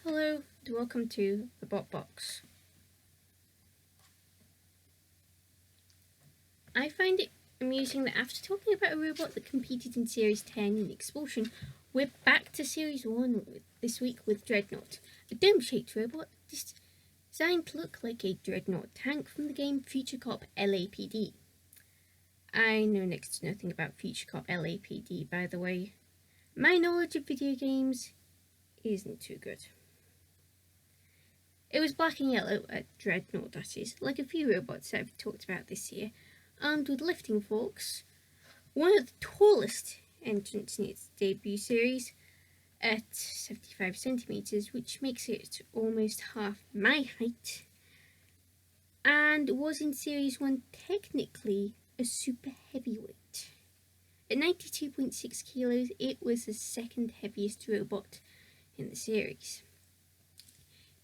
Hello and welcome to the Bot Box. I find it amusing that after talking about a robot that competed in Series 10 in Expulsion, we're back to Series 1 this week with Dreadnaut, a dome-shaped robot designed to look like a Dreadnought tank from the game Future Cop LAPD. I know next to nothing about Future Cop LAPD, by the way. My knowledge of video games isn't too good. It was black and yellow, a Dreadnought that is, like a few robots that I've talked about this year, armed with lifting forks, one of the tallest entrants in its debut series, at 75 centimetres, which makes it almost half my height, and was in Series 1 technically a super heavyweight. At 92.6 kilos, it was the second heaviest robot in the series.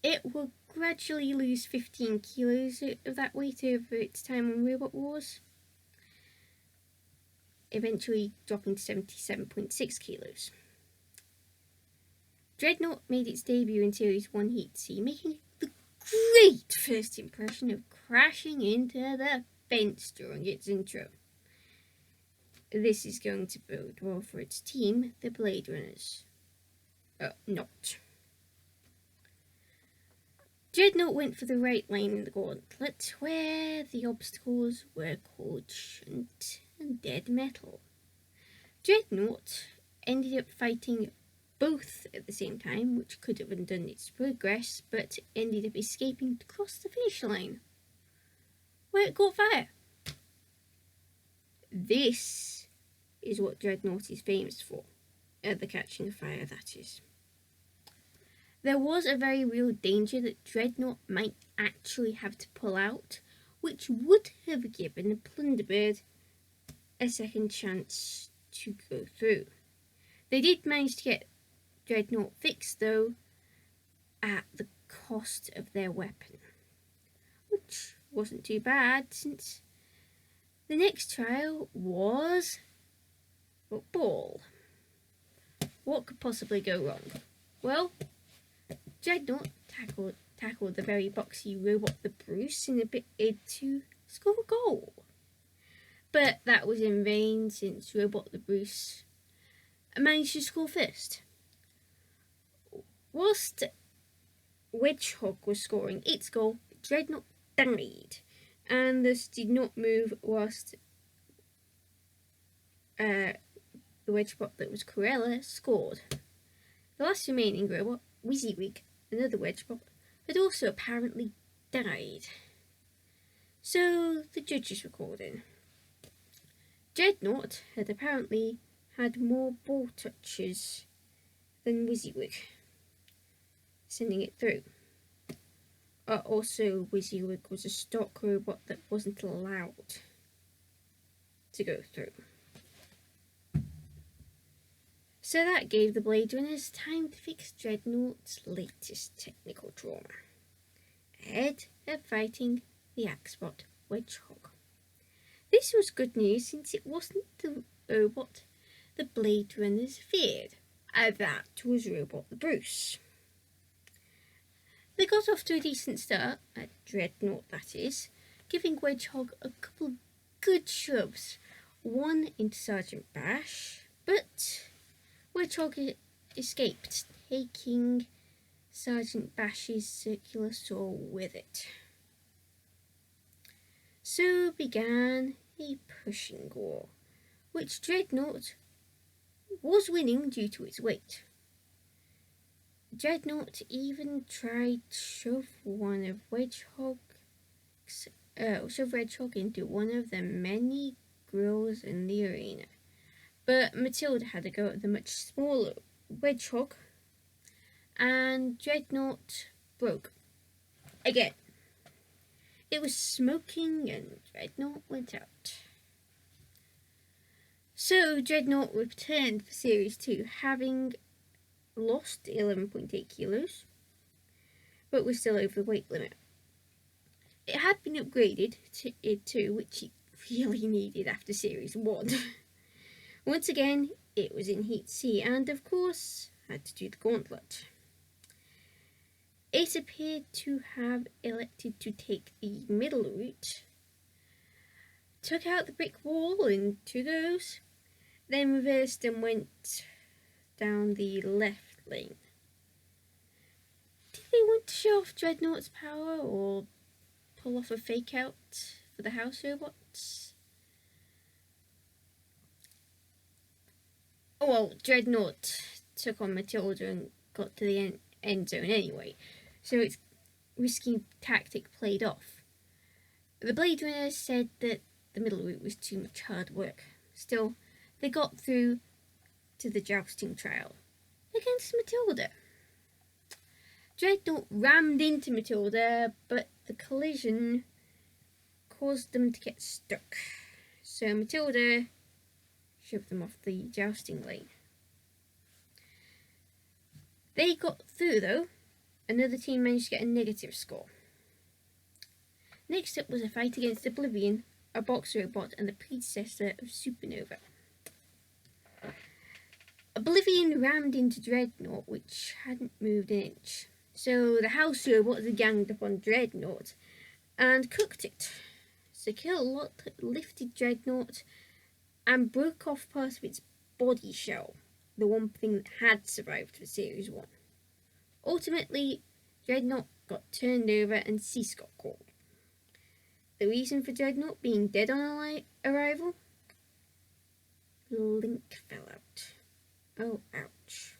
It will gradually lose 15 kilos of that weight over its time on Robot Wars, eventually dropping to 77.6 kilos. Dreadnaut made its debut in Series 1 Heat C, making the great first impression of crashing into the fence during its intro. This is going to bode well for its team, the Blade Runners. Not. Dreadnaut went for the right lane in the gauntlet, where the obstacles were called shunt and dead metal. Dreadnaut ended up fighting both at the same time, which could have undone its progress, but ended up escaping to cross the finish line, where it caught fire. This is what Dreadnaut is famous for, the catching of fire, that is. There was a very real danger that Dreadnaut might actually have to pull out, which would have given the Plunderbird a second chance to go through. They did manage to get Dreadnaut fixed, though, at the cost of their weapon, which wasn't too bad, since the next trial was football. What could possibly go wrong? Well, Dreadnaut tackled the very boxy robot the Bruce in a bid to score a goal. But that was in vain, since Robot the Bruce managed to score first. Whilst Wedgehog was scoring its goal, Dreadnaut died, and thus did not move whilst the Wedgebot that was Corella scored. The last remaining robot, WYSIWYG, another Wedgebot, had also apparently died. So the judges were called in. Dreadnaut had apparently had more ball touches than WYSIWYG, sending it through. Also, WYSIWYG was a stock robot that wasn't allowed to go through. So that gave the Blade Runners time to fix Dreadnaught's latest technical trauma, ahead of fighting the Axebot Wedgehog. This was good news, since it wasn't the robot the Blade Runners feared, that was Robot the Bruce. They got off to a decent start, at Dreadnaut that is, giving Wedgehog a couple of good shoves, one into Sergeant Bash, but Wedgehog escaped, taking Sergeant Bash's circular saw with it. So began a pushing war, which Dreadnaut was winning due to its weight. Dreadnaut even tried to shove Wedgehog into one of the many grills in the arena. But Matilda had a go at the much smaller Wedgehog, and Dreadnaut broke again. It was smoking, and Dreadnaut went out. So Dreadnaut returned for Series 2, having lost 11.8 kilos, but was still over the weight limit. It had been upgraded to id 2, which it really needed after Series 1. Once again, it was in Heat C, and of course, had to do the gauntlet. it appeared to have elected to take the middle route, took out the brick wall in 2 goes, then reversed and went down the left lane. Did they want to show off Dreadnaught's power or pull off a fake out for the house robots? Oh well, Dreadnought took on Matilda and got to the end zone anyway, so its risky tactic played off. The Blade Runner said that the middle route was too much hard work. Still, they got through to the jousting trial against Matilda. Dreadnought rammed into Matilda, but the collision caused them to get stuck. So Matilda shoved them off the jousting lane. They got through though. Another team managed to get a negative score. Next up was a fight against Oblivion, a box robot and the predecessor of Supernova. Oblivion rammed into Dreadnought, which hadn't moved an inch. So the house robots ganged up on Dreadnought and cooked it. Secure lifted Dreadnought and broke off part of its body shell, the one thing that had survived for Series 1. Ultimately, Dreadnought got turned over and Cease got called. The reason for Dreadnought being dead on arrival? Link fell out. Oh, ouch.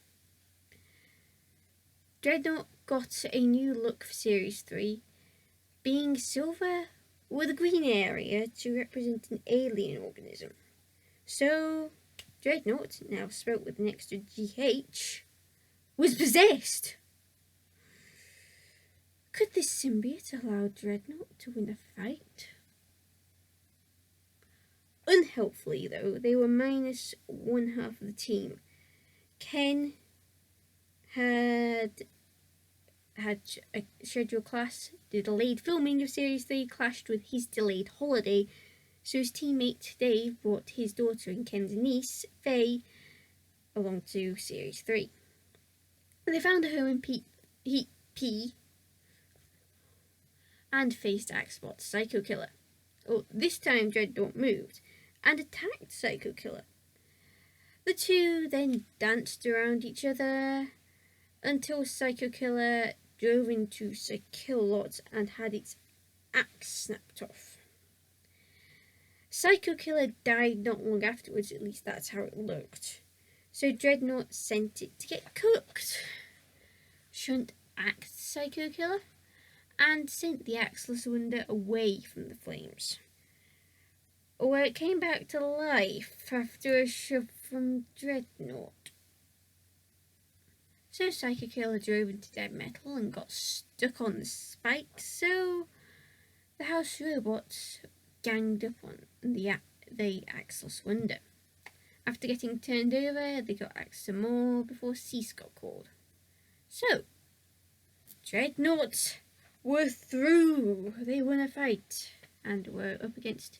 Dreadnought got a new look for Series 3, being silver with a green area to represent an alien organism. So, Dreadnought, now spelt with an extra GH, was possessed. Could this symbiote allow Dreadnought to win a fight? Unhelpfully though, they were minus one half of the team. Ken had a scheduled class. The delayed filming of Series 3 clashed with his delayed holiday, so his teammate Dave brought his daughter and Ken's niece, Faye, along to Series 3. They found a home in P and faced Axbot Psycho Killer. Oh, this time Dreadnought moved and attacked Psycho Killer. The two then danced around each other until Psycho Killer drove into Sir Kill-Lot and had its axe snapped off. Psycho Killer died not long afterwards, at least that's how it looked. So Dreadnought sent it to get cooked. Shunt axed Psycho Killer and sent the Axeless Wonder away from the flames, where it came back to life after a shove from Dreadnought. So Psycho Killer drove into dead metal and got stuck on the spikes, so the house robots ganged up on the Axeless Wonder. After getting turned over, they got axed some more before Cease got called. So, Dreadnought were through. They won a fight and were up against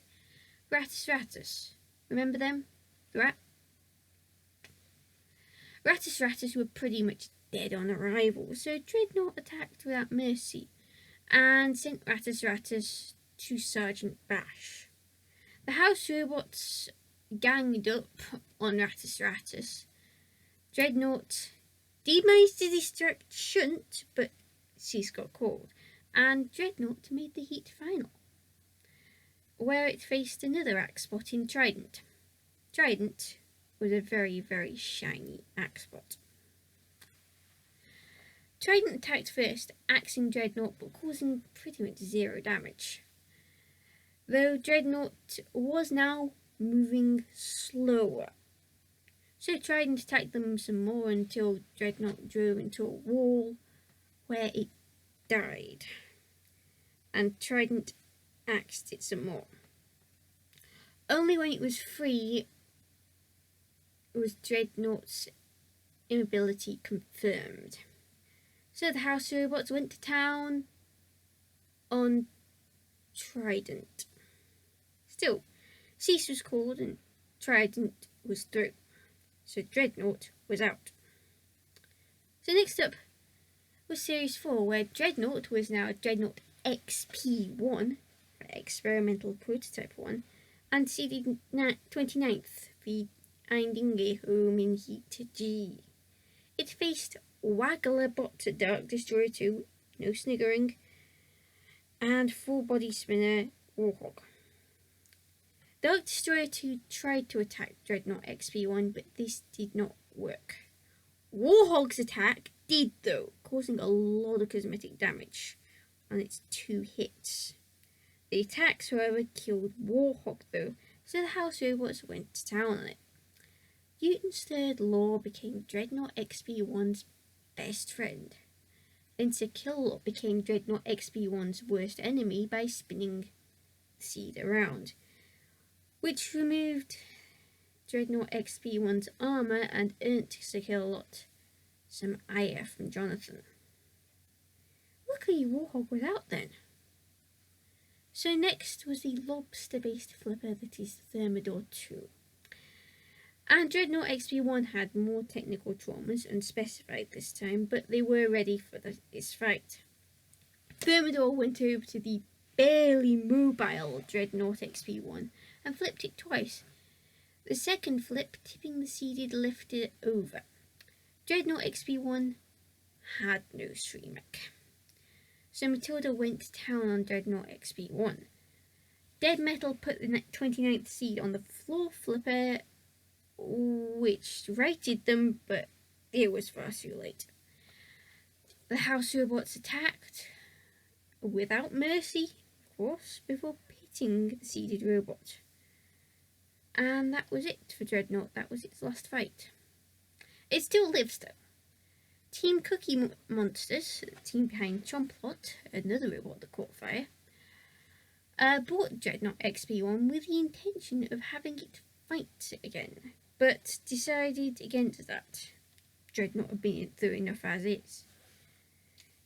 Ratus. Remember them? Ratus were pretty much dead on arrival, so Dreadnought attacked without mercy and sent Ratus to Sergeant Bash. The house robots ganged up on Ratus. Dreadnought did manage to distract Shunt, but Cease got called, and Dreadnought made the heat final, where it faced another Axebot in Trident. Trident was a very, very shiny Axebot. Trident attacked first, axing Dreadnought but causing pretty much zero damage, though Dreadnought was now moving slower. So Trident attacked them some more until Dreadnought drove into a wall where it died, and Trident axed it some more. Only when it was free was Dreadnought's immobility confirmed. So the house robots went to town on Trident. Still, Cease was called and Trident was through, so Dreadnought was out. So next up was Series 4, where Dreadnaut was now Dreadnaut XP1, Experimental Prototype 1, and seeded 29th, the Eindinge Home in Heat G. It faced Wagglerbot Dark Destroyer 2, no sniggering, and Full Body Spinner Warhog. Dark Destroyer 2 tried to attack Dreadnaut XP1, but this did not work. Warhog's attack did though, causing a lot of cosmetic damage on its 2 hits. The attacks, however, killed Warhog though, so the house robots went to town on it. Newton's third law became Dreadnaut XP1's best friend. Then Sir Killalot became Dreadnaut XP1's worst enemy by spinning the seed around, which removed Dreadnaut XP1's armour and earned Sir Killalot some ire from Jonathan. Luckily Warhog was out then. So next was the lobster-based flipper that is Thermidor 2. And Dreadnaut XP1 had more technical traumas, unspecified this time, but they were ready for this fight. Thermidor went over to the barely mobile Dreadnaut XP1 and flipped it twice. The second flip tipping the seeded lifted it over. Dreadnaut XP1 had no streamec. So Matilda went to town on Dreadnaut XP1. Dead Metal put the 29th seed on the floor flipper, which righted them, but it was far too late. The house robots attacked, without mercy, of course, before hitting the seeded robot. And that was it for Dreadnaut. That was its last fight. It still lives though. Team Cookie Monsters, the team behind Chomplot, another robot that caught fire, bought Dreadnaut XP1 with the intention of having it fight again, but decided against that. Dreadnaut had been through enough as is.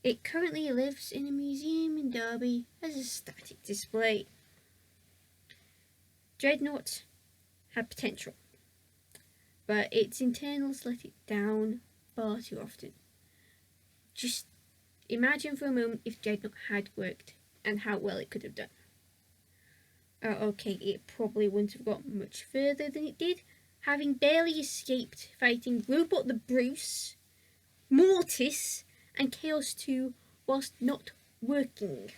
It currently lives in a museum in Derby as a static display. Dreadnaut had potential, but its internals let it down far too often. Just imagine for a moment if Dreadnaut had worked and how well it could have done. Okay, it probably wouldn't have got much further than it did, having barely escaped fighting Robot the Bruce, Mortis, and Chaos 2 whilst not working.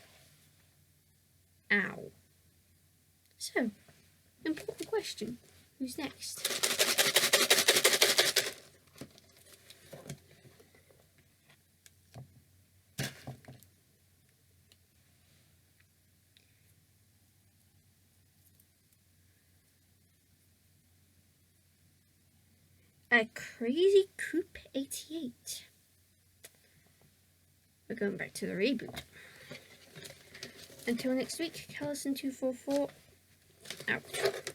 Ow. So, important question. Who's next? A Crazy Coop 88. We're going back to the reboot. Until next week, Callison244 out.